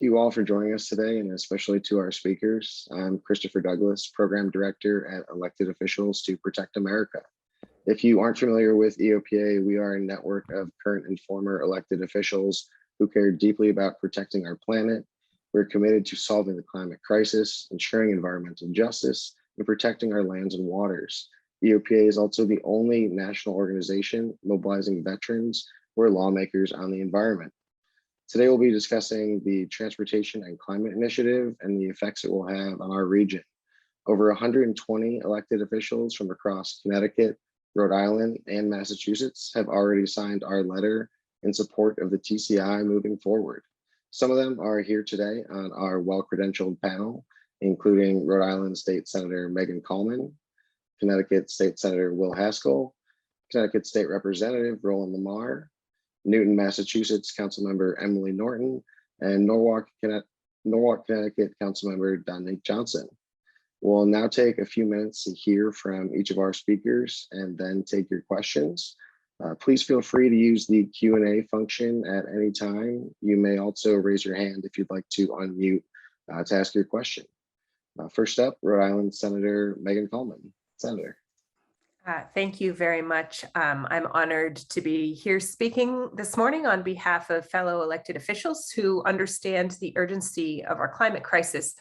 You all for joining us today, and especially to our speakers. I'm Christopher Douglas, Program Director at Elected Officials to Protect America. If you aren't familiar with EOPA, we are a network of current and former elected officials who care deeply about protecting our planet. We're committed to solving the climate crisis, ensuring environmental justice, and protecting our lands and waters. EOPA is also the only national organization mobilizing veterans who are lawmakers on the environment. Today, we'll be discussing the Transportation and Climate Initiative and the effects it will have on our region. Over 120 elected officials from across Connecticut, Rhode Island, and Massachusetts have already signed our letter in support of the TCI moving forward. Some of them are here today on our well-credentialed panel, including Rhode Island State Senator Meghan Kallman, Connecticut State Senator Will Haskell, Connecticut State Representative Roland Lamar, Newton, Massachusetts Councilmember Emily Norton, and Norwalk, Connecticut Councilmember Dominique Johnson. We'll now take a few minutes to hear from each of our speakers and then take your questions. Please feel free to use the Q&A function at any time. You may also raise your hand if you'd like to unmute to ask your question. First up, Rhode Island Senator Meghan Kallman. Senator. Thank you very much. I'm honored to be here speaking this morning on behalf of fellow elected officials who understand the urgency of our climate crisis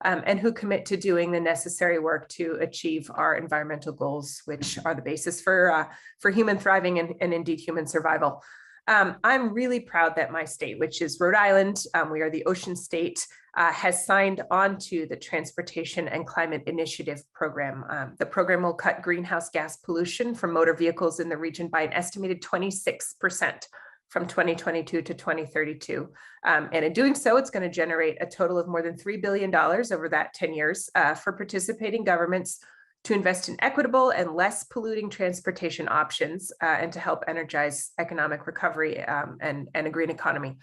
and who commit to doing the necessary work to achieve our environmental goals, which are the basis for human thriving and indeed human survival. I'm really proud that my state, which is Rhode Island, we are the ocean state, has signed on to the Transportation and Climate Initiative program. The program will cut greenhouse gas pollution from motor vehicles in the region by an estimated 26% from 2022 to 2032. And in doing so, it's going to generate a total of more than $3 billion over that 10 years for participating governments to invest in equitable and less polluting transportation options and to help energize economic recovery and a green economy.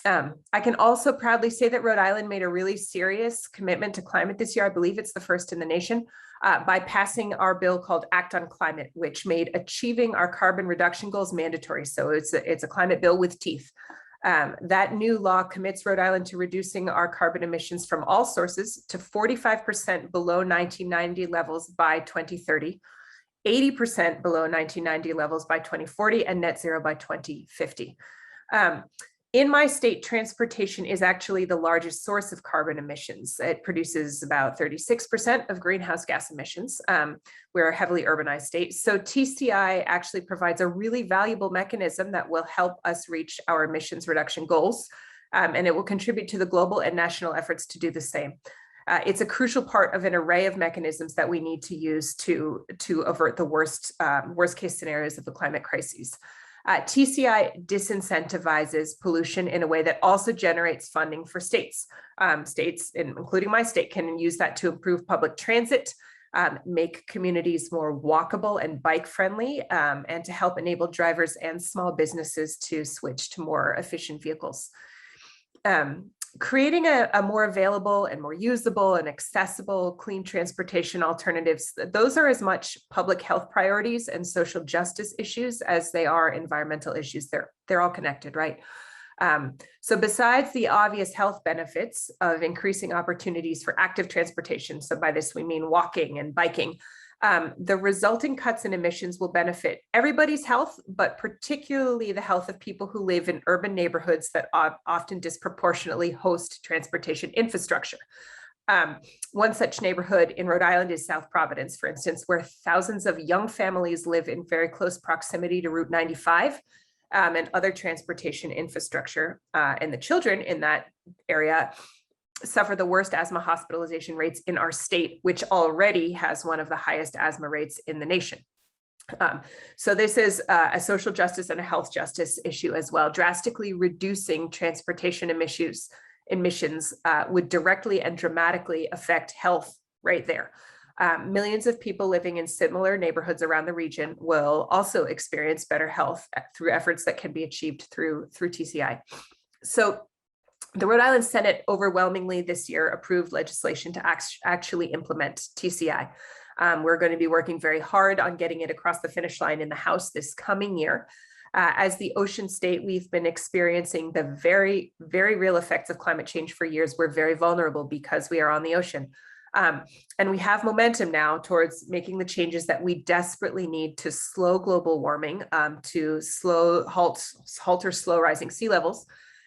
I can also proudly say that Rhode Island made a really serious commitment to climate this year. I believe it's the first in the nation by passing our bill called Act on Climate, which made achieving our carbon reduction goals mandatory. So it's a climate bill with teeth. That new law commits Rhode Island to reducing our carbon emissions from all sources to 45% below 1990 levels by 2030, 80% below 1990 levels by 2040, and net zero by 2050. In my state, transportation is actually the largest source of carbon emissions. It produces about 36% of greenhouse gas emissions. We're a heavily urbanized state. So TCI actually provides a really valuable mechanism that will help us reach our emissions reduction goals. And it will contribute to the global and national efforts to do the same. It's a crucial part of an array of mechanisms that we need to use to avert the worst case scenarios of the climate crises. TCI disincentivizes pollution in a way that also generates funding for states. States, including my state, can use that to improve public transit, make communities more walkable and bike friendly, and to help enable drivers and small businesses to switch to more efficient vehicles. Creating a more available and more usable and accessible clean transportation alternatives, those are as much public health priorities and social justice issues as they are environmental issues. They're all connected, right? So besides the obvious health benefits of increasing opportunities for active transportation, so by this we mean walking and biking, the resulting cuts in emissions will benefit everybody's health, but particularly the health of people who live in urban neighborhoods that often disproportionately host transportation infrastructure. One such neighborhood in Rhode Island is South Providence, for instance, where thousands of young families live in very close proximity to Route 95 and other transportation infrastructure. And the children in that area suffer the worst asthma hospitalization rates in our state, which already has one of the highest asthma rates in the nation. So this is a social justice and a health justice issue as well. Drastically reducing transportation emissions would directly and dramatically affect health right there. Millions of people living in similar neighborhoods around the region will also experience better health through efforts that can be achieved through TCI. So the Rhode Island Senate overwhelmingly this year approved legislation to actually implement TCI. We're going to be working very hard on getting it across the finish line in the House this coming year. As the ocean state, we've been experiencing the very, very real effects of climate change for years. We're very vulnerable because we are on the ocean. And we have momentum now towards making the changes that we desperately need to slow global warming, to halt or slow rising sea levels.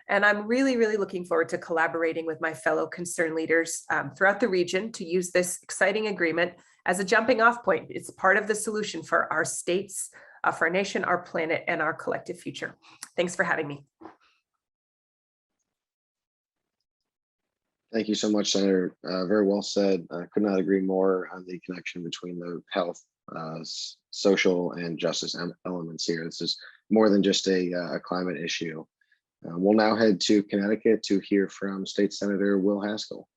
And I'm really, really looking forward to collaborating with my fellow concerned leaders throughout the region to use this exciting agreement as a jumping off point. It's part of the solution for our states, for our nation, our planet, and our collective future. Thanks for having me. Thank you so much, Senator. Very well said. I could not agree more on the connection between the health, social, and justice elements here. This is more than just a climate issue. We'll now head to Connecticut to hear from State Senator Will Haskell.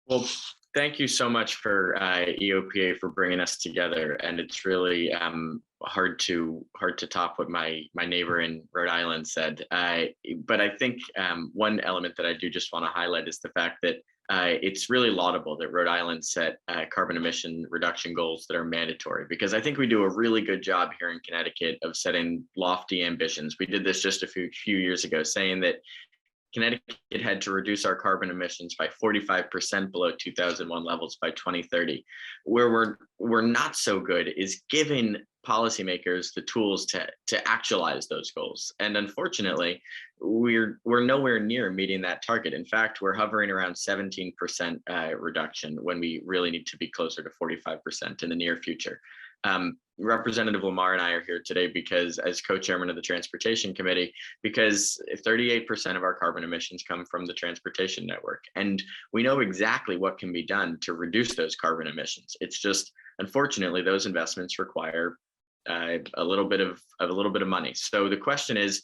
Well, thank you so much for EOPA for bringing us together, and it's really hard to top what my neighbor in Rhode Island said. But I think one element that I do just want to highlight is the fact that it's really laudable that Rhode Island set carbon emission reduction goals that are mandatory, because I think we do a really good job here in Connecticut of setting lofty ambitions. We did this just a few years ago, saying that Connecticut had to reduce our carbon emissions by 45% below 2001 levels by 2030. Where we're not so good is giving policymakers the tools to actualize those goals. And unfortunately, we're nowhere near meeting that target. In fact, we're hovering around 17% reduction when we really need to be closer to 45% in the near future. Representative Lamar and I are here today because, as co-chairman of the Transportation Committee, because 38% of our carbon emissions come from the transportation network. And we know exactly what can be done to reduce those carbon emissions. It's just, unfortunately, those investments require a little bit of money. So the question is,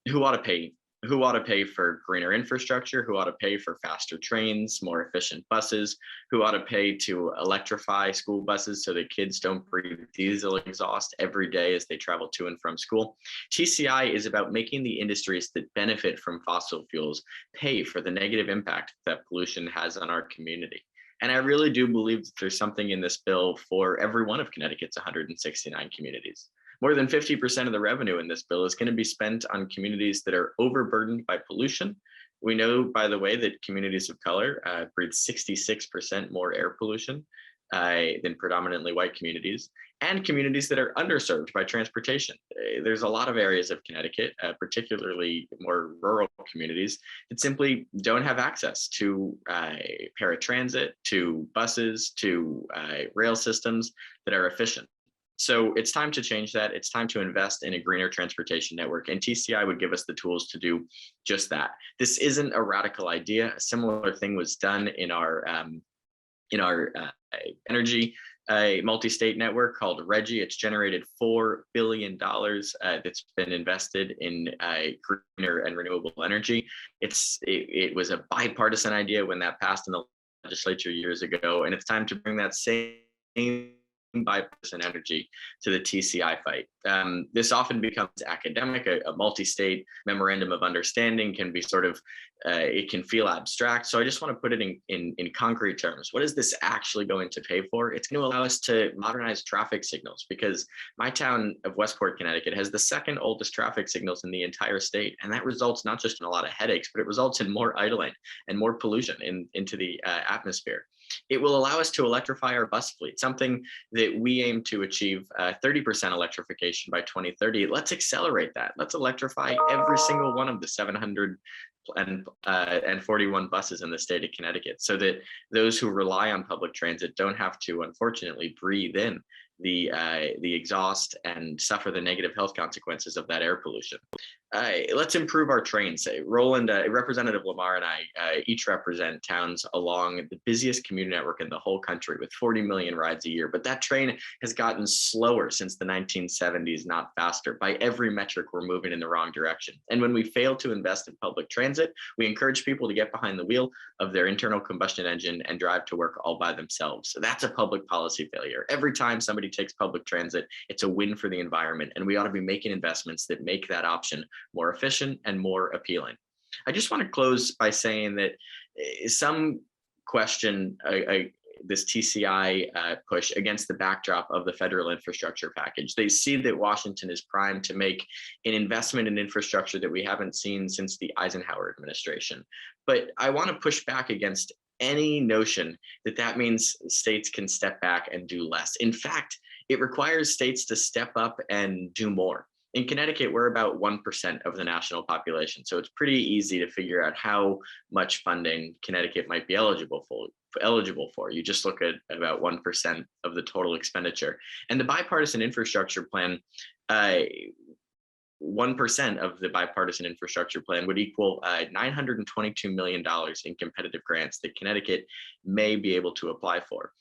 who ought to pay? Who ought to pay for greener infrastructure? Who ought to pay for faster trains, more efficient buses? Who ought to pay to electrify school buses so that kids don't breathe diesel exhaust every day as they travel to and from school? TCI is about making the industries that benefit from fossil fuels pay for the negative impact that pollution has on our community. And I really do believe that there's something in this bill for every one of Connecticut's 169 communities. More than 50% of the revenue in this bill is going to be spent on communities that are overburdened by pollution. We know, by the way, that communities of color breathe 66% more air pollution than predominantly white communities, and communities that are underserved by transportation. There's a lot of areas of Connecticut, particularly more rural communities, that simply don't have access to paratransit, to buses, to rail systems that are efficient. So it's time to change that. It's time to invest in a greener transportation network, and TCI would give us the tools to do just that. This isn't a radical idea. A similar thing was done in our energy multi-state network called RGGI. It's generated $4 billion that's been invested in greener and renewable energy. It was a bipartisan idea when that passed in the legislature years ago, and it's time to bring that same bipartisan energy to the TCI fight. This often becomes academic. A multi-state memorandum of understanding can be sort of, it can feel abstract. So I just want to put it in concrete terms. What is this actually going to pay for? It's going to allow us to modernize traffic signals, because my town of Westport, Connecticut has the second oldest traffic signals in the entire state. And that results not just in a lot of headaches, but it results in more idling and more pollution into the atmosphere. It will allow us to electrify our bus fleet, something that we aim to achieve 30% electrification by 2030. Let's accelerate that. Let's electrify every single one of the 741 buses in the state of Connecticut, so that those who rely on public transit don't have to, unfortunately, breathe in the exhaust and suffer the negative health consequences of that air pollution. Let's improve our trains. Roland, Representative Lamar and I each represent towns along the busiest commuter network in the whole country with 40 million rides a year. But that train has gotten slower since the 1970s, not faster. By every metric, we're moving in the wrong direction. And when we fail to invest in public transit, we encourage people to get behind the wheel of their internal combustion engine and drive to work all by themselves. So that's a public policy failure. Every time somebody takes public transit, it's a win for the environment. And we ought to be making investments that make that option more efficient and more appealing. I just want to close by saying that some question this TCI push against the backdrop of the federal infrastructure package. They see that Washington is primed to make an investment in infrastructure that we haven't seen since the Eisenhower administration. But I want to push back against any notion that that means states can step back and do less. In fact, it requires states to step up and do more. In Connecticut, we're about 1% of the national population, so it's pretty easy to figure out how much funding Connecticut might be eligible for. You just look at about 1% of the total expenditure. And the bipartisan infrastructure plan, 1% of the bipartisan infrastructure plan would equal $922 million in competitive grants that Connecticut may be able to apply for.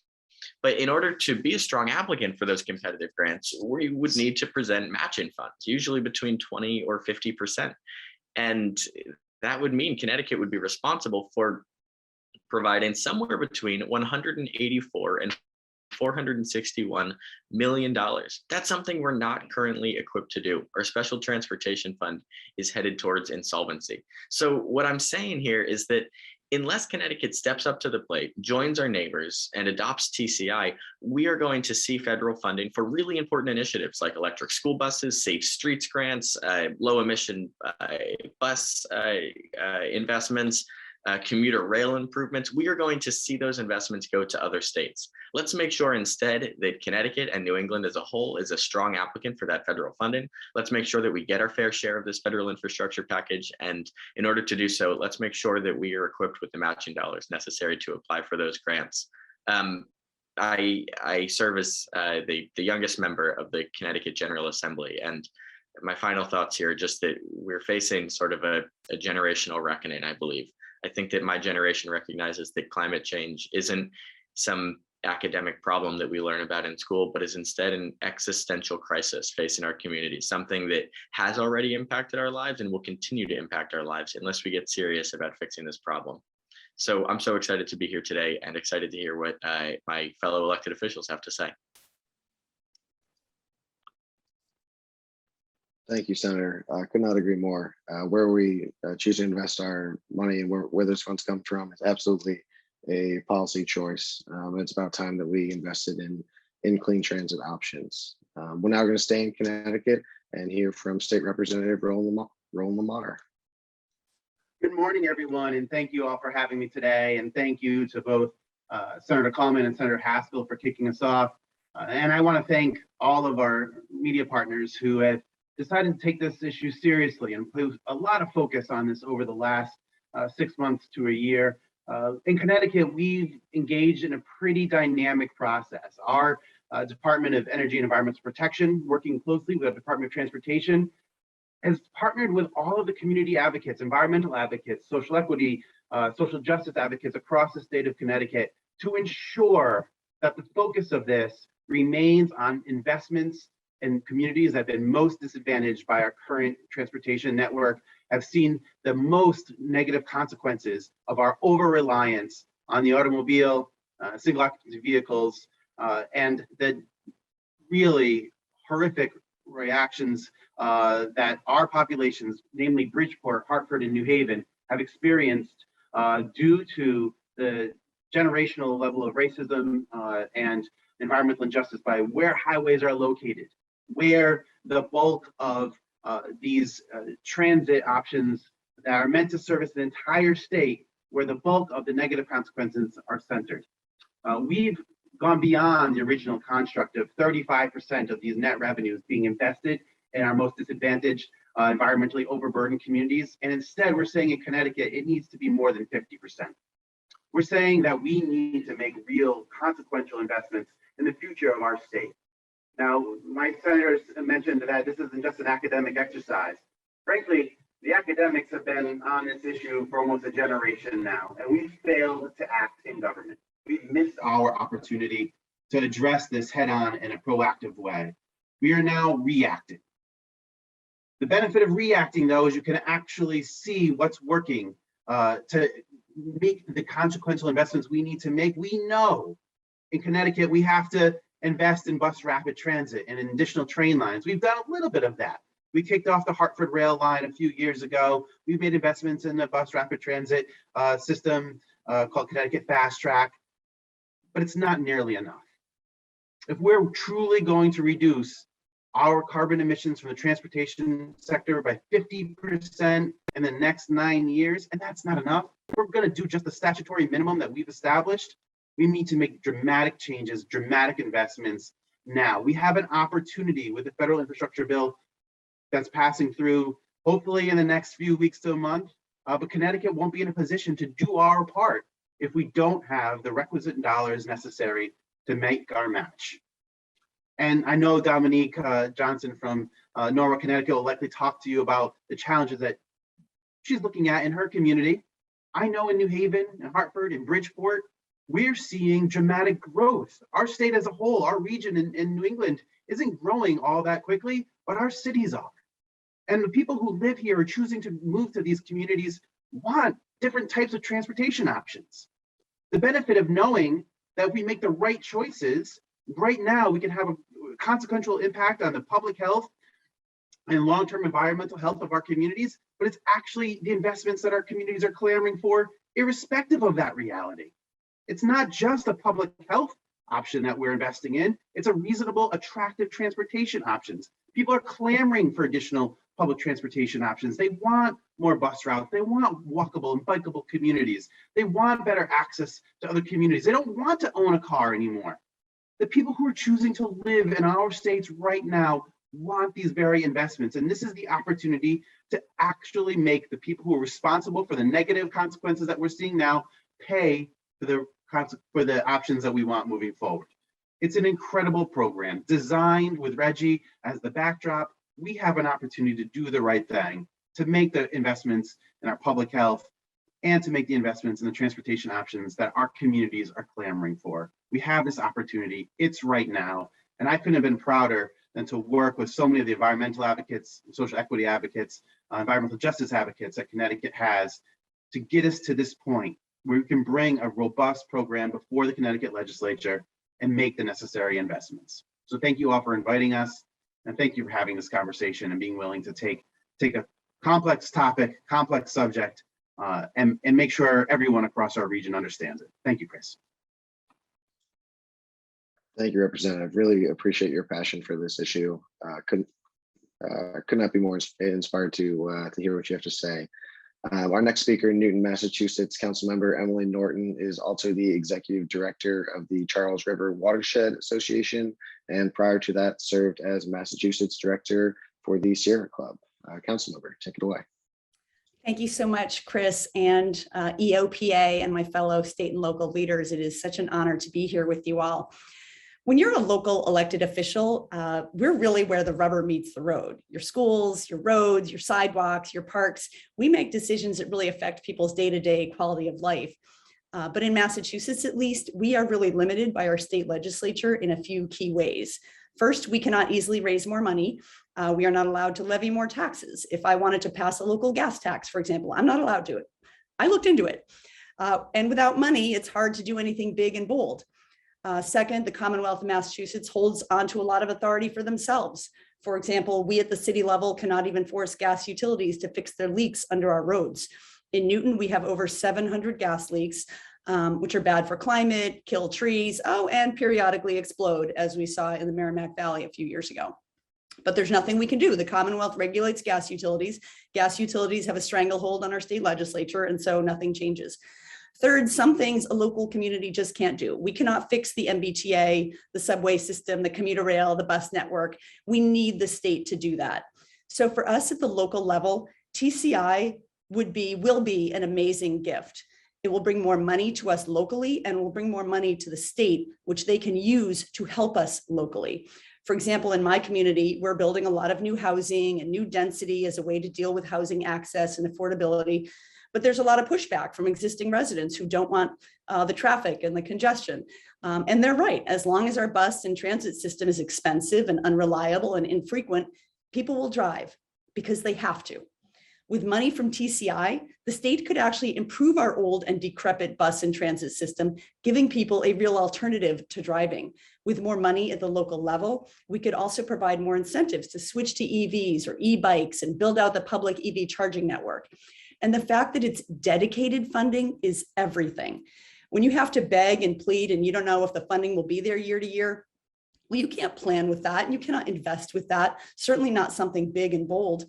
But in order to be a strong applicant for those competitive grants, we would need to present matching funds, usually between 20 or 50%. And that would mean Connecticut would be responsible for providing somewhere between 184 and $461 million. That's something we're not currently equipped to do. Our special transportation fund is headed towards insolvency. So what I'm saying here is that unless Connecticut steps up to the plate, joins our neighbors, and adopts TCI, we are going to see federal funding for really important initiatives like electric school buses, safe streets grants, low emission bus investments, commuter rail improvements. We are going to see those investments go to other states. Let's make sure instead that Connecticut and New England as a whole is a strong applicant for that federal funding. Let's make sure that we get our fair share of this federal infrastructure package. And in order to do so, let's make sure that we are equipped with the matching dollars necessary to apply for those grants. I serve as the youngest member of the Connecticut General Assembly. And my final thoughts here are just that we're facing sort of a generational reckoning, I believe. I think that my generation recognizes that climate change isn't some academic problem that we learn about in school, but is instead an existential crisis facing our community, something that has already impacted our lives and will continue to impact our lives unless we get serious about fixing this problem. So I'm so excited to be here today and excited to hear what my fellow elected officials have to say. Thank you, Senator. I could not agree more. Where we choose to invest our money and where those funds come from is absolutely a policy choice. It's about time that we invested in clean transit options. We're now going to stay in Connecticut and hear from State Representative Roland Lamar. Good morning, everyone, and thank you all for having me today. And thank you to both Senator Kallman and Senator Haskell for kicking us off. And I want to thank all of our media partners who have decided to take this issue seriously and put a lot of focus on this over the last 6 months to a year. In Connecticut, we've engaged in a pretty dynamic process. Our Department of Energy and Environmental Protection, working closely with the Department of Transportation, has partnered with all of the community advocates, environmental advocates, social equity, social justice advocates across the state of Connecticut to ensure that the focus of this remains on investments in communities that have been most disadvantaged by our current transportation network, have seen the most negative consequences of our over-reliance on the automobile, single occupancy vehicles, and the really horrific reactions that our populations, namely Bridgeport, Hartford, and New Haven, have experienced due to the generational level of racism and environmental injustice by where highways are located, where the bulk of these transit options that are meant to service the entire state, where the bulk of the negative consequences are centered. We've gone beyond the original construct of 35% of these net revenues being invested in our most disadvantaged, environmentally overburdened communities. And instead, we're saying in Connecticut, it needs to be more than 50%. We're saying that we need to make real consequential investments in the future of our state. Now, my senators mentioned that this isn't just an academic exercise. Frankly, the academics have been on this issue for almost a generation now, and we've failed to act in government. We've missed our opportunity to address this head on in a proactive way. We are now reacting. The benefit of reacting, though, is you can actually see what's working to make the consequential investments we need to make. We know in Connecticut, we have to invest in bus rapid transit and in additional train lines. We've done a little bit of that. We kicked off the Hartford rail line a few years ago. We've made investments in the bus rapid transit system called Connecticut Fast Track. but it's not nearly enough. If we're truly going to reduce our carbon emissions from the transportation sector by 50% in the next 9 years, and that's not enough, if we're going to do just the statutory minimum that we've established, we need to make dramatic changes, dramatic investments now. We have an opportunity with the federal infrastructure bill that's passing through, hopefully in the next few weeks to a month, but Connecticut won't be in a position to do our part if we don't have the requisite dollars necessary to make our match. And I know Dominique Johnson from Norwalk, Connecticut will likely talk to you about the challenges that she's looking at in her community. I know in New Haven, in Hartford, in Bridgeport, we're seeing dramatic growth. Our state as a whole, our region in New England isn't growing all that quickly, but our cities are. And the people who live here are choosing to move to these communities want different types of transportation options. The benefit of knowing that if we make the right choices, right now we can have a consequential impact on the public health and long-term environmental health of our communities, but it's actually the investments that our communities are clamoring for, irrespective of that reality. It's not just a public health option that we're investing in, it's a reasonable, attractive transportation options. People are clamoring for additional public transportation options. They want more bus routes. They want walkable and bikeable communities. They want better access to other communities. They don't want to own a car anymore. The people who are choosing to live in our states right now want these very investments. And this is the opportunity to actually make the people who are responsible for the negative consequences that we're seeing now pay for the options that we want moving forward. It's an incredible program designed with Reggie as the backdrop. We have an opportunity to do the right thing, to make the investments in our public health and to make the investments in the transportation options that our communities are clamoring for. We have this opportunity, it's right now. And I couldn't have been prouder than to work with so many of the environmental advocates, social equity advocates, environmental justice advocates that Connecticut has to get us to this point where we can bring a robust program before the Connecticut legislature and make the necessary investments. So thank you all for inviting us. And thank you for having this conversation and being willing to take a complex topic, complex subject, and make sure everyone across our region understands it. Thank you, Chris. Thank you, Representative. Really appreciate your passion for this issue. Could not be more inspired to hear what you have to say. Our next speaker in Newton, Massachusetts, Councilmember Emily Norton is also the Executive Director of the Charles River Watershed Association, and prior to that served as Massachusetts Director for the Sierra Club. Councilmember, take it away. Thank you so much, Chris, and EOPA and my fellow state and local leaders. It is such an honor to be here with you all. When you're a local elected official, we're really where the rubber meets the road. Your schools, your roads, your sidewalks, your parks, we make decisions that really affect people's day-to-day quality of life. But in Massachusetts, at least, we are really limited by our state legislature in a few key ways. First, we cannot easily raise more money. We are not allowed to levy more taxes. If I wanted to pass a local gas tax, for example, I'm not allowed to. I looked into it. And without money, it's hard to do anything big and bold. Second, the Commonwealth of Massachusetts holds onto a lot of authority for themselves. For example, we at the city level cannot even force gas utilities to fix their leaks under our roads. In Newton, we have over 700 gas leaks, which are bad for climate, kill trees, and periodically explode, as we saw in the Merrimack Valley a few years ago. But there's nothing we can do. The Commonwealth regulates gas utilities. Gas utilities have a stranglehold on our state legislature, and so nothing changes. Third, some things a local community just can't do. We cannot fix the MBTA, the subway system, the commuter rail, the bus network. We need the state to do that. So for us at the local level, TCI will be an amazing gift. It will bring more money to us locally and will bring more money to the state, which they can use to help us locally. For example, in my community, we're building a lot of new housing and new density as a way to deal with housing access and affordability. But there's a lot of pushback from existing residents who don't want the traffic and the congestion. And they're right. As long as our bus and transit system is expensive and unreliable and infrequent, people will drive because they have to. With money from TCI, the state could actually improve our old and decrepit bus and transit system, giving people a real alternative to driving. With more money at the local level, we could also provide more incentives to switch to EVs or e-bikes and build out the public EV charging network. And the fact that it's dedicated funding is everything. When you have to beg and plead and you don't know if the funding will be there year to year, well, you can't plan with that and you cannot invest with that, certainly not something big and bold.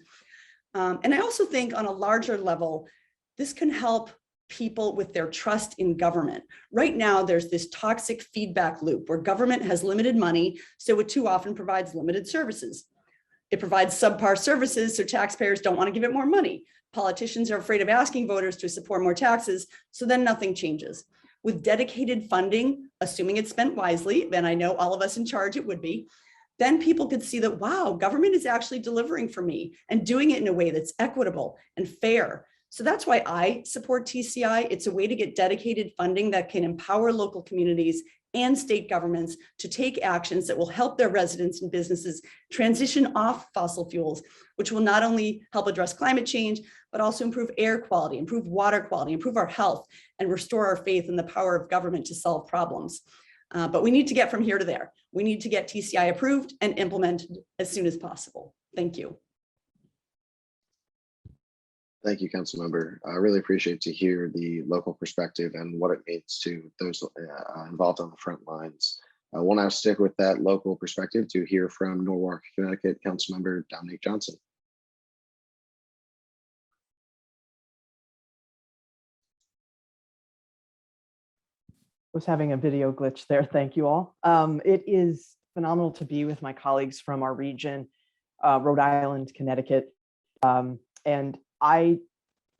And I also think on a larger level, this can help people with their trust in government. Right now, there's this toxic feedback loop where government has limited money, so it too often provides limited services. It provides subpar services, so taxpayers don't want to give it more money. Politicians are afraid of asking voters to support more taxes, so then nothing changes. With dedicated funding, assuming it's spent wisely, and I know all of us in charge it would be, then people could see that, wow, government is actually delivering for me and doing it in a way that's equitable and fair. So that's why I support TCI. It's a way to get dedicated funding that can empower local communities and state governments to take actions that will help their residents and businesses transition off fossil fuels, which will not only help address climate change, but also improve air quality, improve water quality, improve our health, and restore our faith in the power of government to solve problems. But we need to get from here to there. We need to get TCI approved and implemented as soon as possible. Thank you. Thank you, Councilmember. I really appreciate to hear the local perspective and what it means to those involved on the front lines. I will now stick with that local perspective to hear from Norwalk, Connecticut, Councilmember Dominique Johnson. Was having a video glitch there. Thank you all. It is phenomenal to be with my colleagues from our region, Rhode Island, Connecticut. And I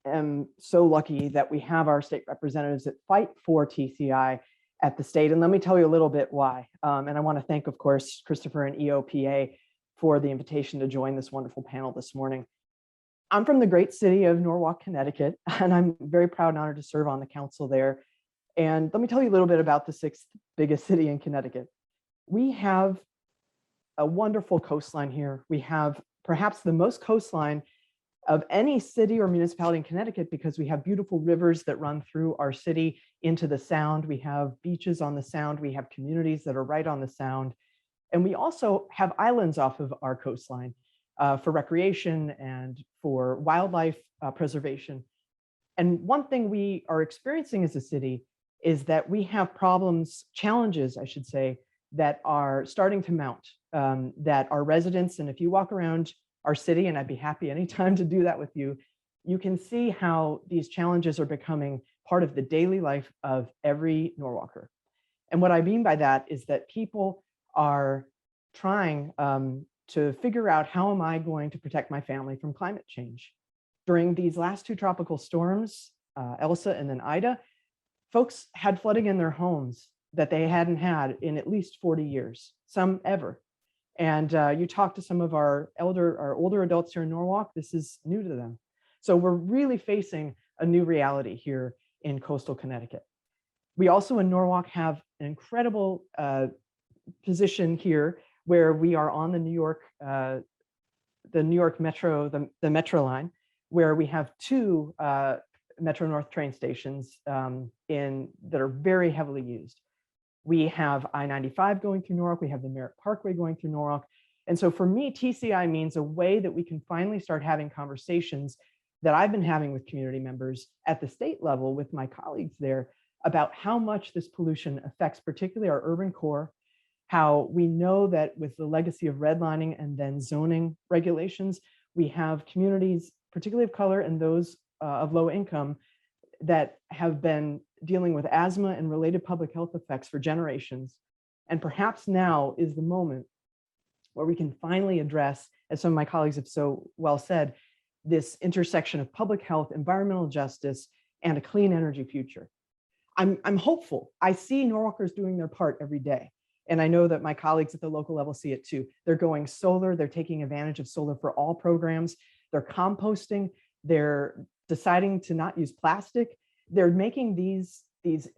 am so lucky that we have our state representatives that fight for TCI at the state. And let me tell you a little bit why. And I want to thank, of course, Christopher and EOPA for the invitation to join this wonderful panel this morning. I'm from the great city of Norwalk, Connecticut, and I'm very proud and honored to serve on the council there. And let me tell you a little bit about the sixth biggest city in Connecticut. We have a wonderful coastline here. We have perhaps the most coastline of any city or municipality in Connecticut because we have beautiful rivers that run through our city into the Sound. We have beaches on the Sound. We have communities that are right on the Sound. And we also have islands off of our coastline for recreation and for wildlife preservation. And one thing we are experiencing as a city is that we have problems, challenges, I should say, that are starting to mount, that our residents, and if you walk around our city, and I'd be happy anytime to do that with you, you can see how these challenges are becoming part of the daily life of every Norwalker. And what I mean by that is that people are trying to figure out, how am I going to protect my family from climate change? During these last two tropical storms, Elsa and then Ida, folks had flooding in their homes that they hadn't had in at least 40 years, some ever. And you talk to some of our older adults here in Norwalk, this is new to them. So we're really facing a new reality here in coastal Connecticut. We also in Norwalk have an incredible position here where we are on the New York Metro, the Metro line, where we have two Metro North train stations that are very heavily used. We have I-95 going through Norwalk. We have the Merritt Parkway going through Norwalk. And so for me, TCI means a way that we can finally start having conversations that I've been having with community members at the state level with my colleagues there about how much this pollution affects particularly our urban core, how we know that with the legacy of redlining and then zoning regulations, we have communities, particularly of color and those of low income, that have been dealing with asthma and related public health effects for generations. And perhaps now is the moment where we can finally address, as some of my colleagues have so well said, this intersection of public health, environmental justice, and a clean energy future. I'm hopeful. I see Norwalkers doing their part every day. And I know that my colleagues at the local level see it too. They're going solar, they're taking advantage of solar for all programs, they're composting, they're deciding to not use plastic. They're making these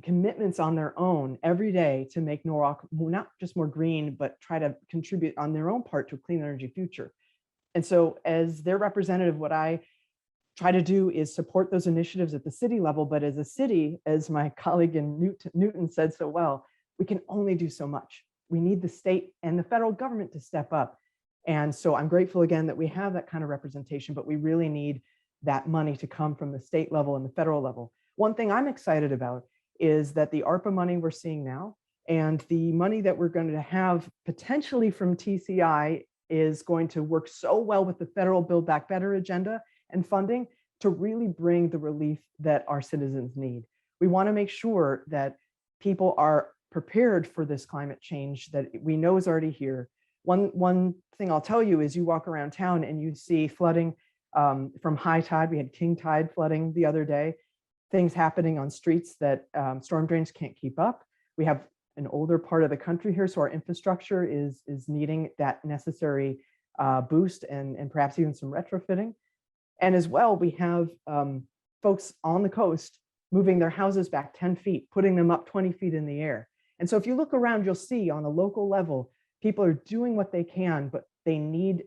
commitments on their own every day to make Norwalk not just more green, but try to contribute on their own part to a clean energy future. And so as their representative, what I try to do is support those initiatives at the city level, but as a city, as my colleague in Newton said so well, we can only do so much. We need the state and the federal government to step up. And so I'm grateful again that we have that kind of representation, but we really need that money to come from the state level and the federal level. One thing I'm excited about is that the ARPA money we're seeing now and the money that we're going to have potentially from TCI is going to work so well with the federal Build Back Better agenda and funding to really bring the relief that our citizens need. We want to make sure that people are prepared for this climate change that we know is already here. One thing I'll tell you is you walk around town and you see flooding from high tide. We had king tide flooding the other day. Things happening on streets that storm drains can't keep up. We have an older part of the country here, so our infrastructure is needing that necessary boost and perhaps even some retrofitting. And as well, we have folks on the coast moving their houses back 10 feet, putting them up 20 feet in the air. And so if you look around, you'll see on a local level, people are doing what they can, but they need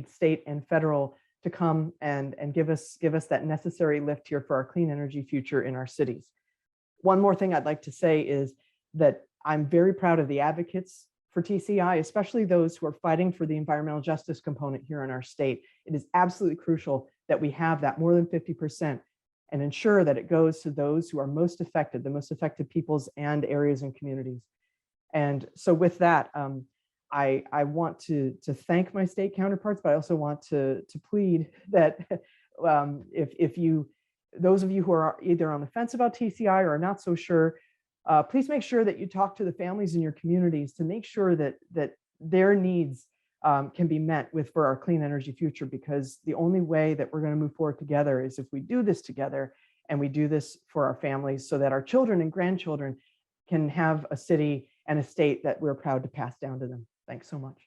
state and federal to come and give us that necessary lift here for our clean energy future in our cities. One more thing I'd like to say is that I'm very proud of the advocates for TCI, especially those who are fighting for the environmental justice component here in our state. It is absolutely crucial that we have that more than 50% and ensure that it goes to those who are most affected, the most affected peoples and areas and communities. And so with that, I want to thank my state counterparts, but I also want to plead that if those of you who are either on the fence about TCI or are not so sure, please make sure that you talk to the families in your communities to make sure that their needs can be met for our clean energy future, because the only way that we're going to move forward together is if we do this together and we do this for our families so that our children and grandchildren can have a city and a state that we're proud to pass down to them. Thanks so much.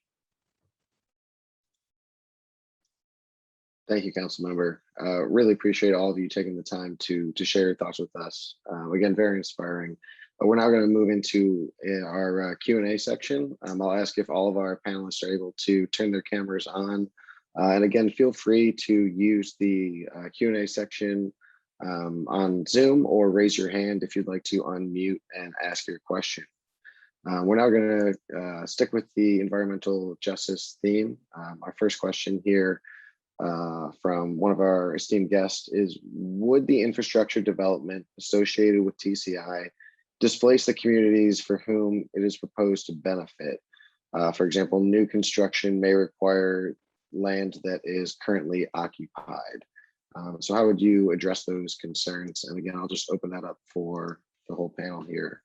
Thank you, Councilmember. Really appreciate all of you taking the time to share your thoughts with us. Again, very inspiring. We're now going to move into our Q&A section. I'll ask if all of our panelists are able to turn their cameras on. And again, feel free to use the Q&A section on Zoom, or raise your hand if you'd like to unmute and ask your question. We're now going to stick with the environmental justice theme. Our first question here from one of our esteemed guests is, would the infrastructure development associated with TCI displace the communities for whom it is proposed to benefit? For example, new construction may require land that is currently occupied. So how would you address those concerns? And again, I'll just open that up for the whole panel here.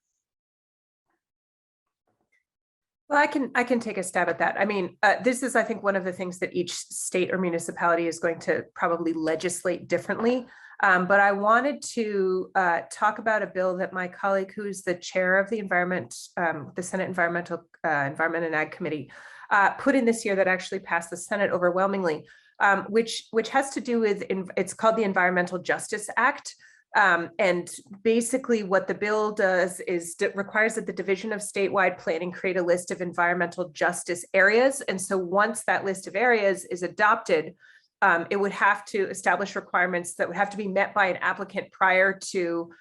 Well, I can take a stab at that. I mean, this is, I think, one of the things that each state or municipality is going to probably legislate differently. But I wanted to talk about a bill that my colleague, who's the chair of the the Senate Environment and Ag Committee, put in this year that actually passed the Senate overwhelmingly, which has to do with, it's called the Environmental Justice Act. And basically what the bill does is requires that the Division of Statewide Planning create a list of environmental justice areas. And so once that list of areas is adopted, it would have to establish requirements that would have to be met by an applicant prior to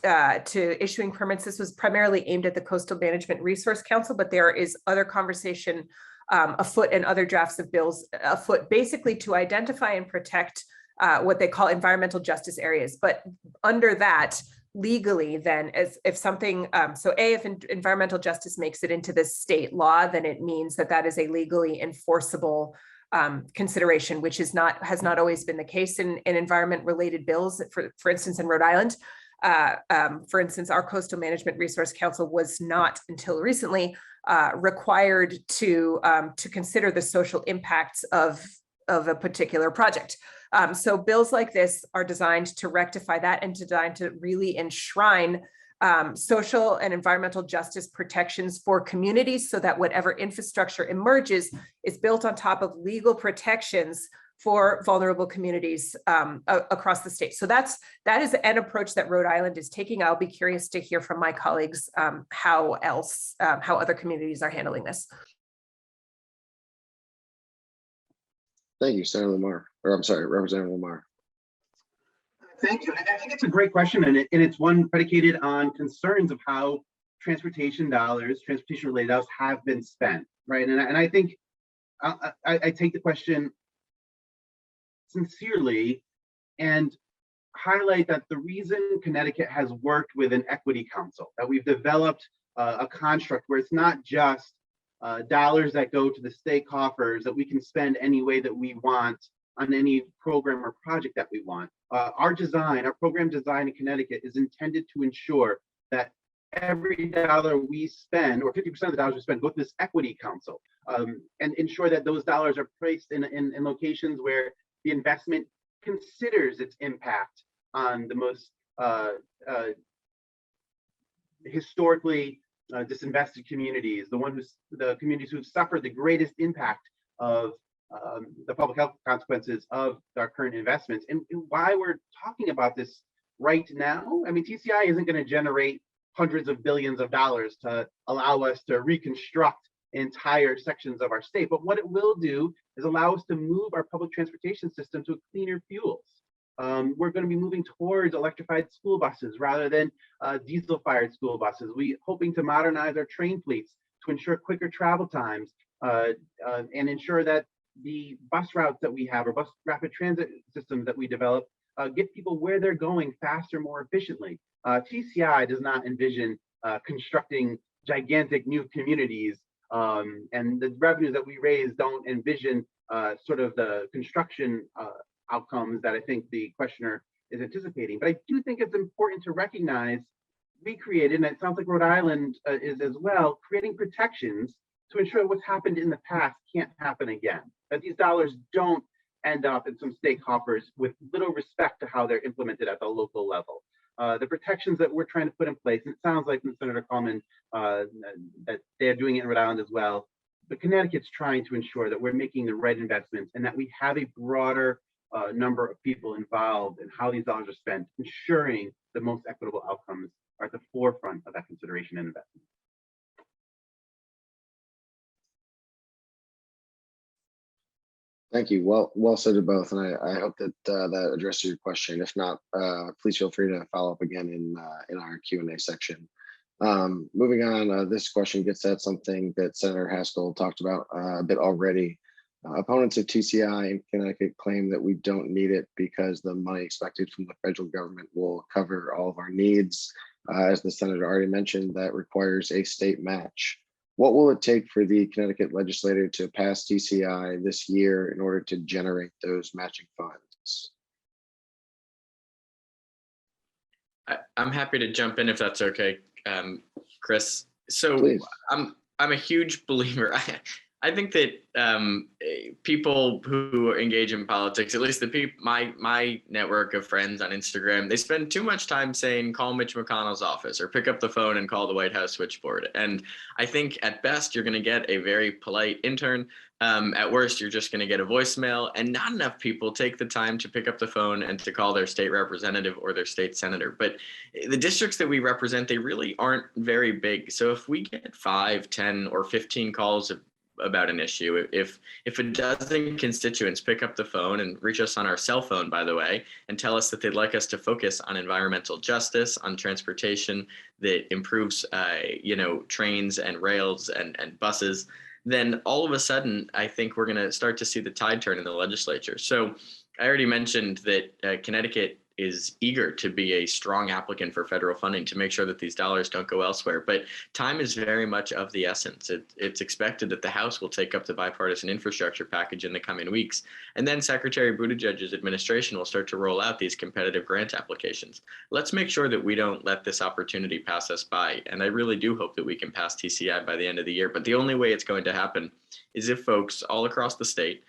issuing permits. This was primarily aimed at the Coastal Management Resource Council, but there is other conversation afoot and other drafts of bills afoot, basically to identify and protect what they call environmental justice areas. But under that, legally, then, as if something, if environmental justice makes it into the state law, then it means that is a legally enforceable consideration, which has not always been the case in environment-related bills. For instance, in Rhode Island, for instance, our Coastal Management Resource Council was not until recently required to consider the social impacts of a particular project. So bills like this are designed to rectify that and designed to really enshrine social and environmental justice protections for communities, so that whatever infrastructure emerges is built on top of legal protections for vulnerable communities across the state. So that is an approach that Rhode Island is taking. I'll be curious to hear from my colleagues how other communities are handling this. Thank you, Senator Lamar, or I'm sorry, Representative Lamar. Thank you. I think it's a great question, and it's one predicated on concerns of how transportation-related dollars have been spent, right? And I think I take the question sincerely, and highlight that the reason Connecticut has worked with an equity council, that we've developed a construct where it's not just dollars that go to the state coffers that we can spend any way that we want on any program or project that we want. Our program design in Connecticut is intended to ensure that every dollar we spend, or 50% of the dollars we spend, go to this equity council, and ensure that those dollars are placed in locations where the investment considers its impact on the most historically disinvested communities, the communities who've suffered the greatest impact of the public health consequences of our current investments. And why we're talking about this right now, I mean, TCI isn't going to generate hundreds of billions of dollars to allow us to reconstruct entire sections of our state. But what it will do is allow us to move our public transportation system to cleaner fuels. We're going to be moving towards electrified school buses rather than diesel-fired school buses. We're hoping to modernize our train fleets to ensure quicker travel times and ensure that the bus routes that we have, or bus rapid transit systems that we develop, get people where they're going faster, more efficiently. TCI does not envision constructing gigantic new communities, and the revenues that we raise don't envision sort of the construction outcomes that I think the questioner is anticipating. But I do think it's important to recognize we created, and it sounds like Rhode Island is as well, creating protections to ensure what's happened in the past can't happen again, that these dollars don't end up in some state coffers with little respect to how they're implemented at the local level. The protections that we're trying to put in place, and it sounds like from Senator Kallman that they're doing it in Rhode Island as well, but Connecticut's trying to ensure that we're making the right investments and that we have a broader number of people involved in how these dollars are spent, ensuring the most equitable outcomes are at the forefront of that consideration and investment. Thank you. Well said to both, and I hope that that addresses your question. If not, please feel free to follow up again in our Q&A section. Moving on, this question gets at something that Senator Haskell talked about a bit already. Opponents of TCI in Connecticut claim that we don't need it because the money expected from the federal government will cover all of our needs. As the senator already mentioned, that requires a state match. What will it take for the Connecticut legislature to pass TCI this year in order to generate those matching funds? I'm happy to jump in if that's okay, Chris. So Please. I'm a huge believer. I think that people who engage in politics, at least my network of friends on Instagram, they spend too much time saying, call Mitch McConnell's office or pick up the phone and call the White House switchboard. And I think at best, you're going to get a very polite intern. At worst, you're just going to get a voicemail, and not enough people take the time to pick up the phone and to call their state representative or their state senator. But the districts that we represent, they really aren't very big. So if we get 5, 10, or 15 calls about an issue, if a dozen constituents pick up the phone and reach us on our cell phone, by the way, and tell us that they'd like us to focus on environmental justice, on transportation that improves trains and rails and buses, then all of a sudden I think we're going to start to see the tide turn in the legislature. So I already mentioned that Connecticut is eager to be a strong applicant for federal funding to make sure that these dollars don't go elsewhere. But time is very much of the essence. It's expected that the House will take up the bipartisan infrastructure package in the coming weeks. And then Secretary Buttigieg's administration will start to roll out these competitive grant applications. Let's make sure that we don't let this opportunity pass us by. And I really do hope that we can pass TCI by the end of the year. But the only way it's going to happen is if folks all across the state,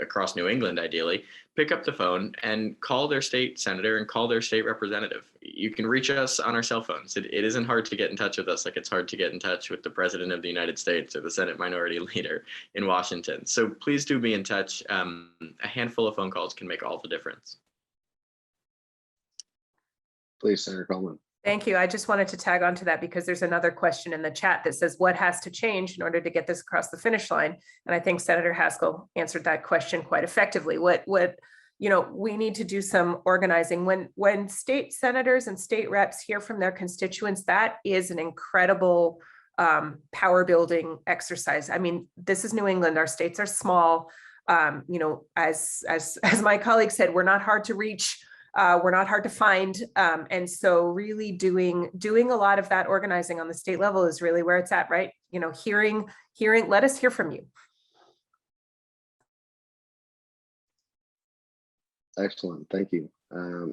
across New England, ideally, pick up the phone and call their state senator and call their state representative. You can reach us on our cell phones. It isn't hard to get in touch with us like it's hard to get in touch with the President of the United States or the Senate Minority Leader in Washington. So please do be in touch. A handful of phone calls can make all the difference. Please, Senator Kallman. Thank you. I just wanted to tag on to that because there's another question in the chat that says, what has to change in order to get this across the finish line? And I think Senator Haskell answered that question quite effectively. We need to do some organizing. When state senators and state reps hear from their constituents, that is an incredible power building exercise. I mean, this is New England. Our states are small. As my colleague said, we're not hard to reach We're not hard to find. And so really doing a lot of that organizing on the state level is really where it's at, right? You know, hearing, let us hear from you. Excellent, thank you.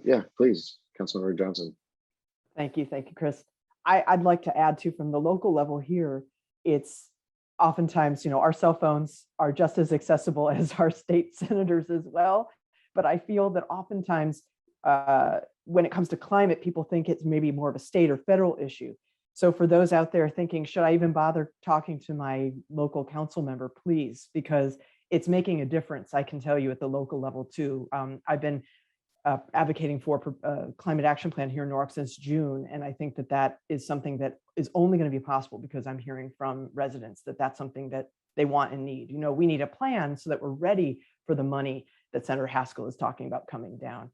Yeah, please, Councilmember Johnson. Thank you, Chris. I'd like to add too, from the local level here, it's oftentimes, you know, our cell phones are just as accessible as our state senators as well. But I feel that oftentimes when it comes to climate, people think it's maybe more of a state or federal issue. So for those out there thinking, should I even bother talking to my local council member, please, because it's making a difference. I can tell you at the local level too. I've been advocating for a climate action plan here in Norwalk since June. And I think that that is something that is only going to be possible because I'm hearing from residents that that's something that they want and need. You know, we need a plan so that we're ready for the money that Senator Haskell is talking about coming down.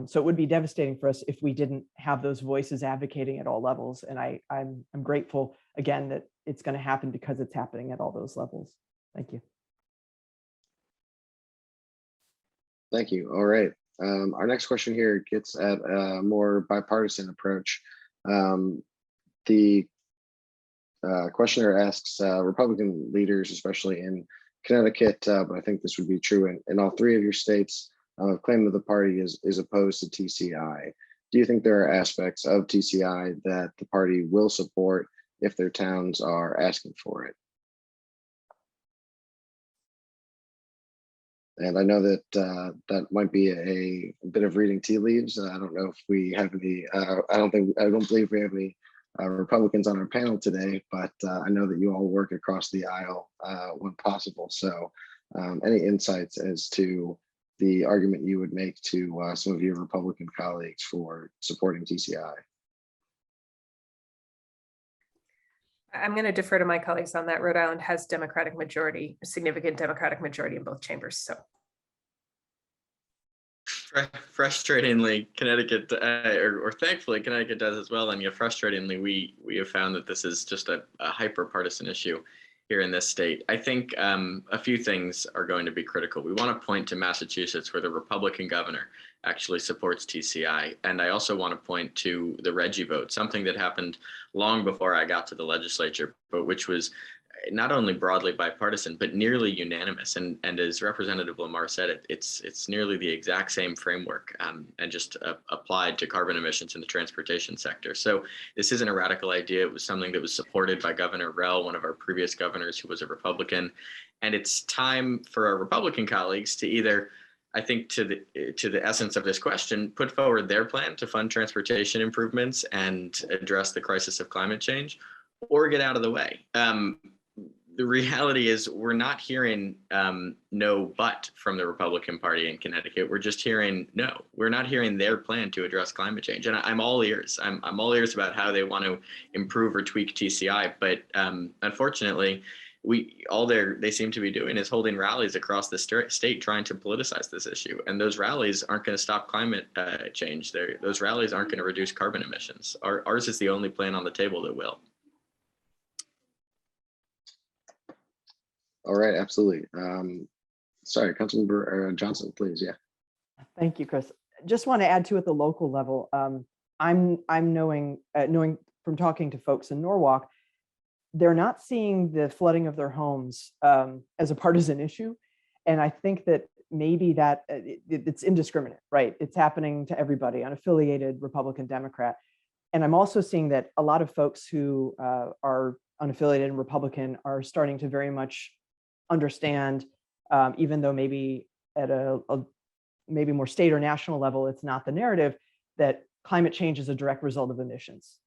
So it would be devastating for us if we didn't have those voices advocating at all levels. And I'm grateful again that it's going to happen because it's happening at all those levels. Thank you. Thank you. All right. Our next question here gets at a more bipartisan approach. The questioner asks Republican leaders, especially in Connecticut, but I think this would be true in all three of your states, claim that the party is opposed to TCI. Do you think there are aspects of TCI that the party will support if their towns are asking for it? And I know that that might be a bit of reading tea leaves. I don't know if we have any. I don't believe we have any Republicans on our panel today, but I know that you all work across the aisle when possible. So, any insights as to the argument you would make to some of your Republican colleagues for supporting TCI? I'm going to defer to my colleagues on that. Rhode Island has Democratic majority, significant Democratic majority in both chambers. So, frustratingly, Connecticut, or thankfully, Connecticut does as well. And yet, frustratingly, we have found that this is just a hyper-partisan issue here in this state. I think a few things are going to be critical. We want to point to Massachusetts, where the Republican governor actually supports TCI. And I also want to point to the Reggie vote, something that happened long before I got to the legislature, but which was not only broadly bipartisan, but nearly unanimous. And as Representative Lamar said, it's nearly the exact same framework and just applied to carbon emissions in the transportation sector. So this isn't a radical idea. It was something that was supported by Governor Rell, one of our previous governors who was a Republican. And it's time for our Republican colleagues to either, I think, to the essence of this question, put forward their plan to fund transportation improvements and address the crisis of climate change, or get out of the way. The reality is we're not hearing no but from the Republican Party in Connecticut. We're just hearing no. We're not hearing their plan to address climate change. And I'm all ears. I'm all ears about how they want to improve or tweak TCI. But unfortunately, they seem to be doing is holding rallies across the state trying to politicize this issue. And those rallies aren't going to stop climate change. Those rallies aren't going to reduce carbon emissions. Ours is the only plan on the table that will. All right, absolutely. Sorry, Councilmember Johnson, please. Yeah. Thank you, Chris. Just want to add to at the local level. I'm knowing from talking to folks in Norwalk, they're not seeing the flooding of their homes as a partisan issue, and I think that maybe that it's indiscriminate, right? It's happening to everybody, unaffiliated, Republican, Democrat, and I'm also seeing that a lot of folks who are unaffiliated and Republican are starting to very much understand, even though maybe at a maybe more state or national level, it's not the narrative, that climate change is a direct result of emissions.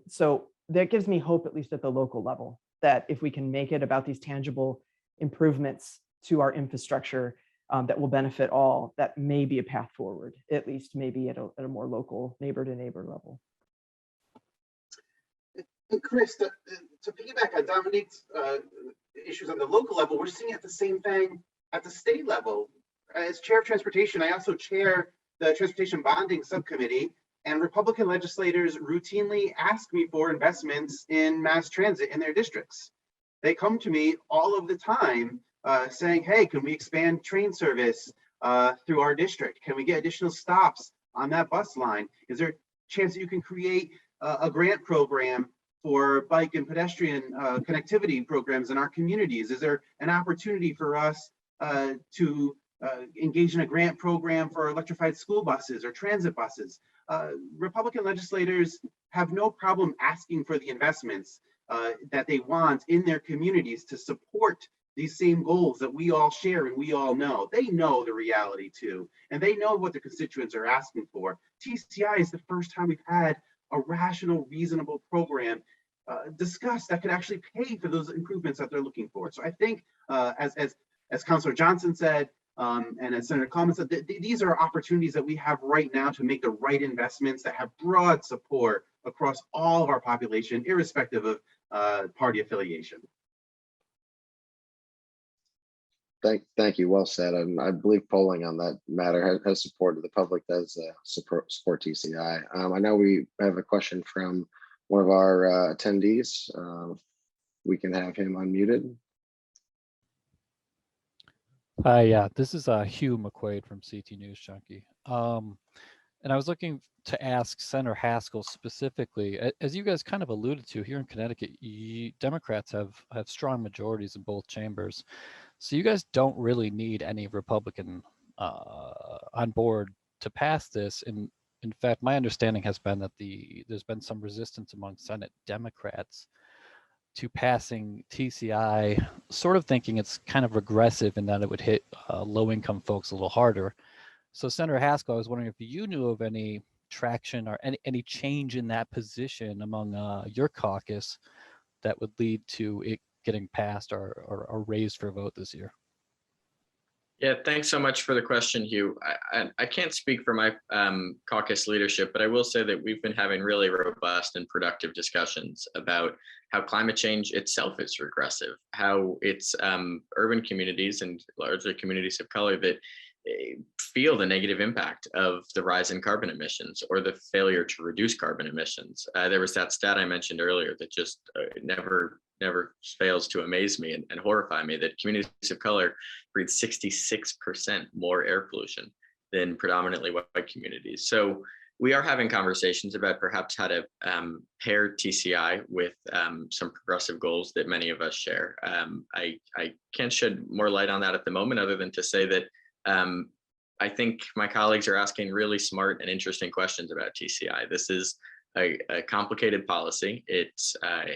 So that gives me hope, at least at the local level, that if we can make it about these tangible improvements to our infrastructure that will benefit all, that may be a path forward, at least maybe at a more local neighbor to neighbor level. And Chris, to piggyback on Dominique's issues on the local level, we're seeing the same thing at the state level. As chair of transportation, I also chair the transportation bonding subcommittee, and Republican legislators routinely ask me for investments in mass transit in their districts. They come to me all of the time saying, hey, can we expand train service through our district? Can we get additional stops on that bus line? Is there a chance that you can create a grant program for bike and pedestrian connectivity programs in our communities? Is there an opportunity for us to engage in a grant program for electrified school buses or transit buses? Republican legislators have no problem asking for the investments that they want in their communities to support these same goals that we all share and we all know. They know the reality too, and they know what the constituents are asking for. TCI is the first time we've had a rational, reasonable program discussed that could actually pay for those improvements that they're looking for. So I think, as Councilor Johnson said, and as Senator Kallman said, these are opportunities that we have right now to make the right investments that have broad support across all of our population, irrespective of party affiliation. Thank you. Well said. And I believe polling on that matter has supported, the public does support TCI. I know we have a question from one of our attendees. We can have him unmuted. Hi, yeah, this is Hugh McQuaid from CT News Junkie. And I was looking to ask Senator Haskell specifically, as you guys kind of alluded to, here in Connecticut, Democrats have strong majorities in both chambers. So you guys don't really need any Republican on board to pass this. In fact, my understanding has been that there's been some resistance among Senate Democrats to passing TCI, sort of thinking it's kind of regressive in that it would hit low-income folks a little harder. So Senator Haskell, I was wondering if you knew of any traction or any change in that position among your caucus that would lead to it getting passed or raised for a vote this year. Yeah, thanks so much for the question, Hugh. I can't speak for my caucus leadership, but I will say that we've been having really robust and productive discussions about how climate change itself is regressive, how it's urban communities and largely communities of color that feel the negative impact of the rise in carbon emissions or the failure to reduce carbon emissions. There was that stat I mentioned earlier that just never fails to amaze me and horrify me, that communities of color breathe 66% more air pollution than predominantly white communities. So we are having conversations about perhaps how to pair TCI with some progressive goals that many of us share. I can't shed more light on that at the moment, other than to say that I think my colleagues are asking really smart and interesting questions about TCI. This is a complicated policy. It's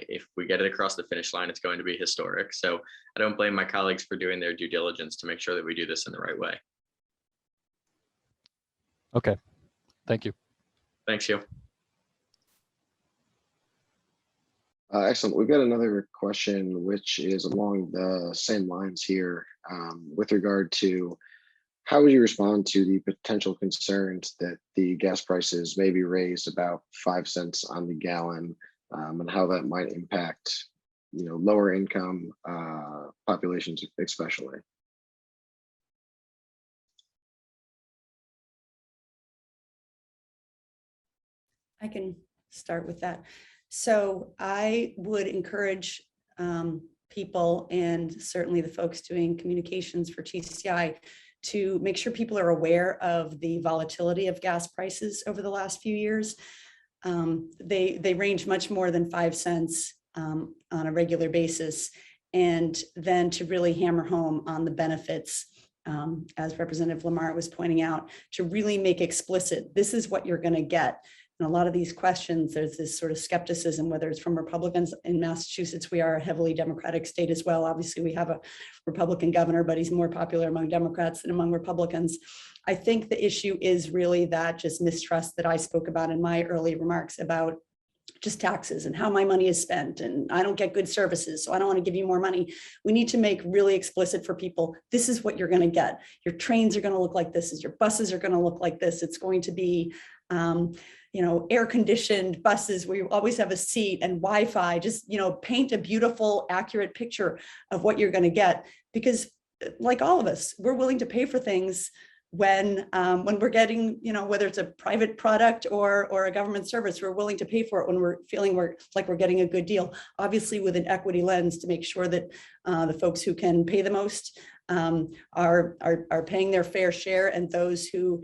if we get it across the finish line, it's going to be historic. So I don't blame my colleagues for doing their due diligence to make sure that we do this in the right way. Okay, thank you. Thanks, Hugh. Excellent. We've got another question, which is along the same lines here, with regard to how would you respond to the potential concerns that the gas prices may be raised about 5 cents on the gallon, and how that might impact, lower income populations, especially? I can start with that. So I would encourage people, and certainly the folks doing communications for TCI, to make sure people are aware of the volatility of gas prices over the last few years. They range much more than 5 cents on a regular basis. And then to really hammer home on the benefits, as Representative Lamar was pointing out, to really make explicit, this is what you're going to get. And a lot of these questions, there's this sort of skepticism, whether it's from Republicans. In Massachusetts, we are a heavily Democratic state as well. Obviously, we have a Republican governor, but he's more popular among Democrats than among Republicans. I think the issue is really that just mistrust that I spoke about in my early remarks about just taxes and how my money is spent, and I don't get good services, so I don't want to give you more money. We need to make really explicit for people, this is what you're going to get. Your trains are going to look like this, your buses are going to look like this. It's going to be air-conditioned buses where you always have a seat and Wi-Fi. Just, paint a beautiful, accurate picture of what you're going to get. Because like all of us, we're willing to pay for things when we're getting, whether it's a private product or a government service, we're willing to pay for it when we're feeling we're getting a good deal. Obviously with an equity lens to make sure that the folks who can pay the most are paying their fair share, and those who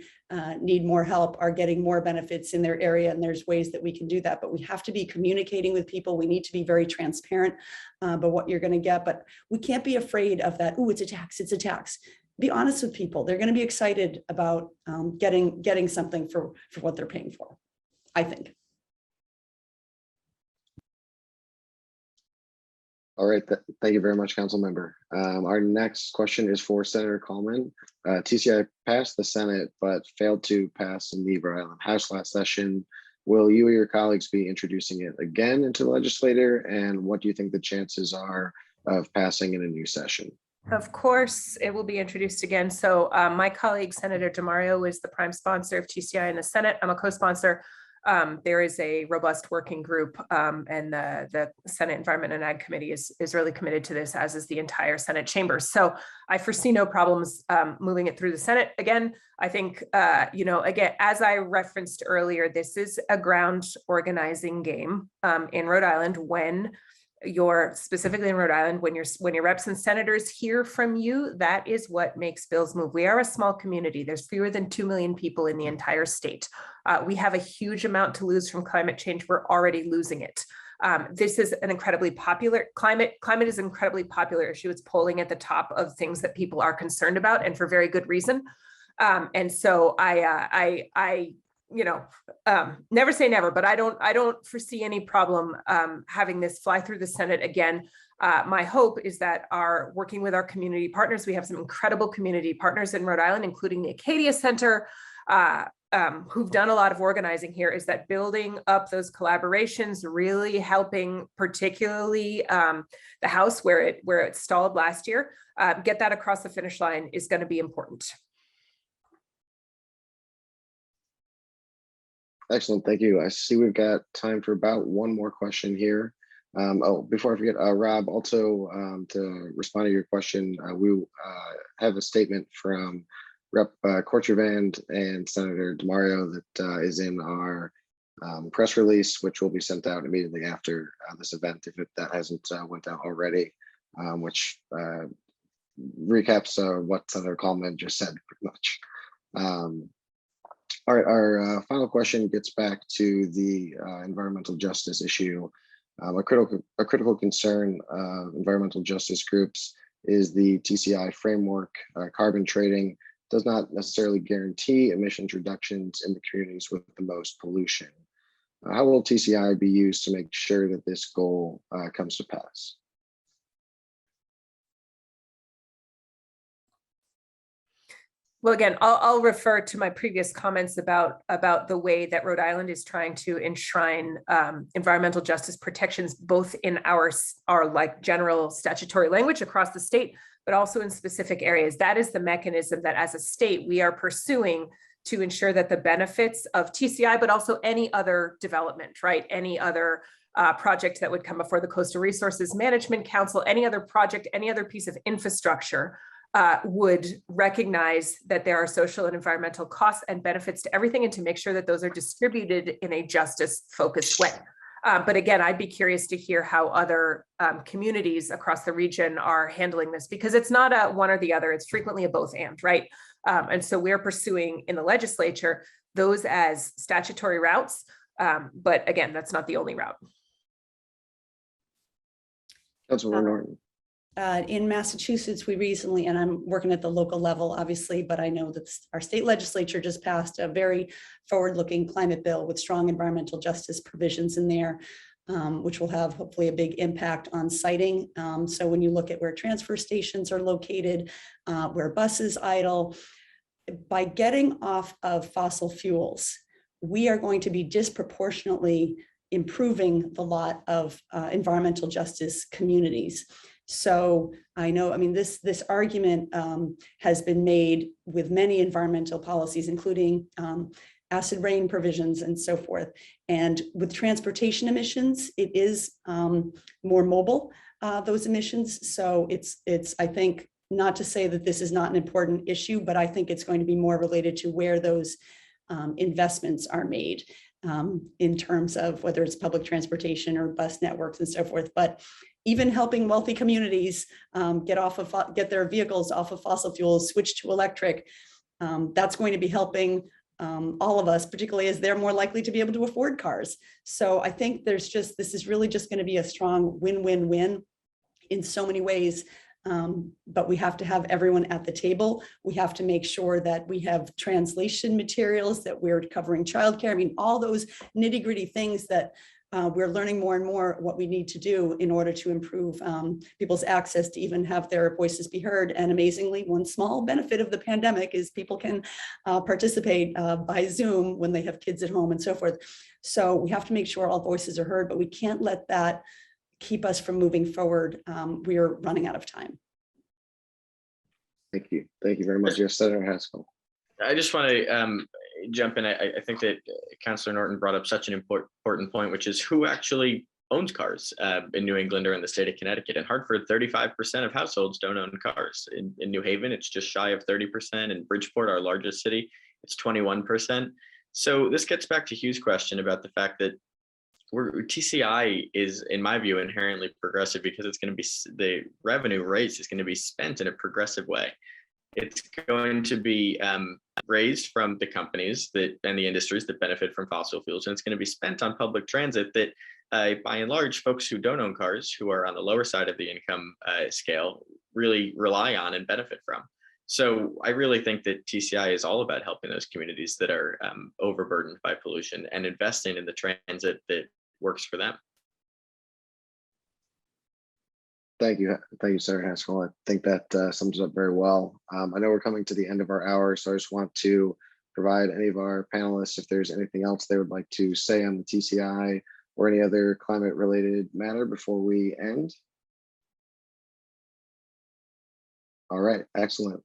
need more help are getting more benefits in their area. And there's ways that we can do that, but we have to be communicating with people. We need to be very transparent about what you're going to get, but we can't be afraid of that. Oh, it's a tax, it's a tax. Be honest with people. They're going to be excited about getting something for what they're paying for, I think. All right, thank you very much, Council Member. Our next question is for Senator Kallman. TCI passed the Senate, but failed to pass in the Rhode Island House last session. Will you or your colleagues be introducing it again into the legislature? And what do you think the chances are of passing in a new session? Of course, it will be introduced again. So my colleague, Senator DeMario, is the prime sponsor of TCI in the Senate. I'm a co-sponsor. There is a robust working group, and the Senate Environment and Ag Committee is really committed to this, as is the entire Senate chamber. So I foresee no problems moving it through the Senate. Again, I think, again, as I referenced earlier, this is a ground organizing game in Rhode Island. When you're specifically in Rhode Island, when your reps and senators hear from you, that is what makes bills move. We are a small community. There's fewer than 2 million people in the entire state. We have a huge amount to lose from climate change. We're already losing it. This is an incredibly popular climate is an incredibly popular issue. It's polling at the top of things that people are concerned about, and for very good reason. And so I never say never, but I don't foresee any problem having this fly through the Senate again. My hope is that working with our community partners, we have some incredible community partners in Rhode Island, including the Acadia Center, who've done a lot of organizing here, is that building up those collaborations, really helping, particularly the House where it stalled last year, get that across the finish line is going to be important. Excellent, thank you. I see we've got time for about one more question here. Before I forget, Rob, also to respond to your question, we have a statement from Rep. Kortravand and Senator DeMario that is in our press release, which will be sent out immediately after this event, if that hasn't went out already, which recaps what Senator Kallman just said pretty much. All right, our final question gets back to the environmental justice issue. A critical concern of environmental justice groups is the TCI framework. Carbon trading does not necessarily guarantee emissions reductions in the communities with the most pollution. How will TCI be used to make sure that this goal comes to pass? Well, again, I'll refer to my previous comments about the way that Rhode Island is trying to enshrine environmental justice protections, both in our like general statutory language across the state, but also in specific areas. That is the mechanism that as a state we are pursuing to ensure that the benefits of TCI, but also any other development, right? Any other project that would come before the Coastal Resources Management Council, any other project, any other piece of infrastructure would recognize that there are social and environmental costs and benefits to everything, and to make sure that those are distributed in a justice-focused way. But again, I'd be curious to hear how other communities across the region are handling this, because it's not a one or the other, it's frequently a both and, right? And so we're pursuing in the legislature those as statutory routes. But again, that's not the only route. Councilmember Norton. In Massachusetts, we recently, and I'm working at the local level, obviously, but I know that our state legislature just passed a very forward-looking climate bill with strong environmental justice provisions in there, which will have hopefully a big impact on siting. So when you look at where transfer stations are located, where buses idle, by getting off of fossil fuels, we are going to be disproportionately improving the lot of environmental justice communities. So I know, I mean, this argument has been made with many environmental policies, including acid rain provisions and so forth. And with transportation emissions, it is more mobile, those emissions. So it's, I think, not to say that this is not an important issue, but I think it's going to be more related to where those investments are made. in terms of whether it's public transportation or bus networks and so forth, but even helping wealthy communities get their vehicles off of fossil fuels, switch to electric. That's going to be helping all of us, particularly as they're more likely to be able to afford cars. So I think this is really just going to be a strong win-win-win in so many ways. But we have to have everyone at the table. We have to make sure that we have translation materials, that we're covering childcare. I mean, all those nitty-gritty things that we're learning more and more what we need to do in order to improve people's access to even have their voices be heard. And amazingly, one small benefit of the pandemic is people can participate by Zoom when they have kids at home and so forth. So we have to make sure all voices are heard, but we can't let that keep us from moving forward. We are running out of time. Thank you. Thank you very much. Yes, Senator Haskell. I just want to jump in. I think that Councillor Norton brought up such an important point, which is who actually owns cars in New England or in the state of Connecticut. In Hartford, 35% of households don't own cars. In New Haven, it's just shy of 30%. In Bridgeport, our largest city, it's 21%. So this gets back to Hugh's question about the fact that TCI is, in my view, inherently progressive because it's going to be, the revenue raised is going to be spent in a progressive way. It's going to be raised from the companies and the industries that benefit from fossil fuels, and it's going to be spent on public transit that, by and large, folks who don't own cars, who are on the lower side of the income scale, really rely on and benefit from. So I really think that TCI is all about helping those communities that are overburdened by pollution and investing in the transit that works for them. Thank you, Senator Haskell. I think that sums it up very well. I know we're coming to the end of our hour, so I just want to provide any of our panelists if there's anything else they would like to say on the TCI or any other climate-related matter before we end. All right, excellent.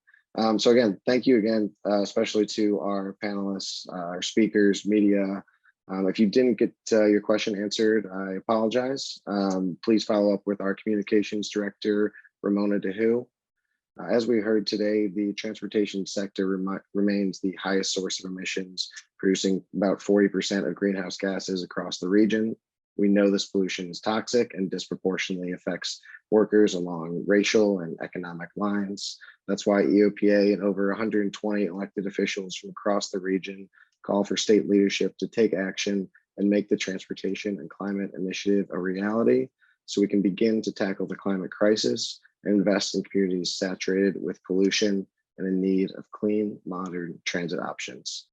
So again, thank you again, especially to our panelists, our speakers, media. If you didn't get your question answered, I apologize. Please follow up with our communications director, Ramona DeHue. As we heard today, the transportation sector remains the highest source of emissions, producing about 40% of greenhouse gases across the region. We know this pollution is toxic and disproportionately affects workers along racial and economic lines. That's why EOPA and over 120 elected officials from across the region call for state leadership to take action and make the Transportation and Climate Initiative a reality so we can begin to tackle the climate crisis and invest in communities saturated with pollution and in need of clean, modern transit options.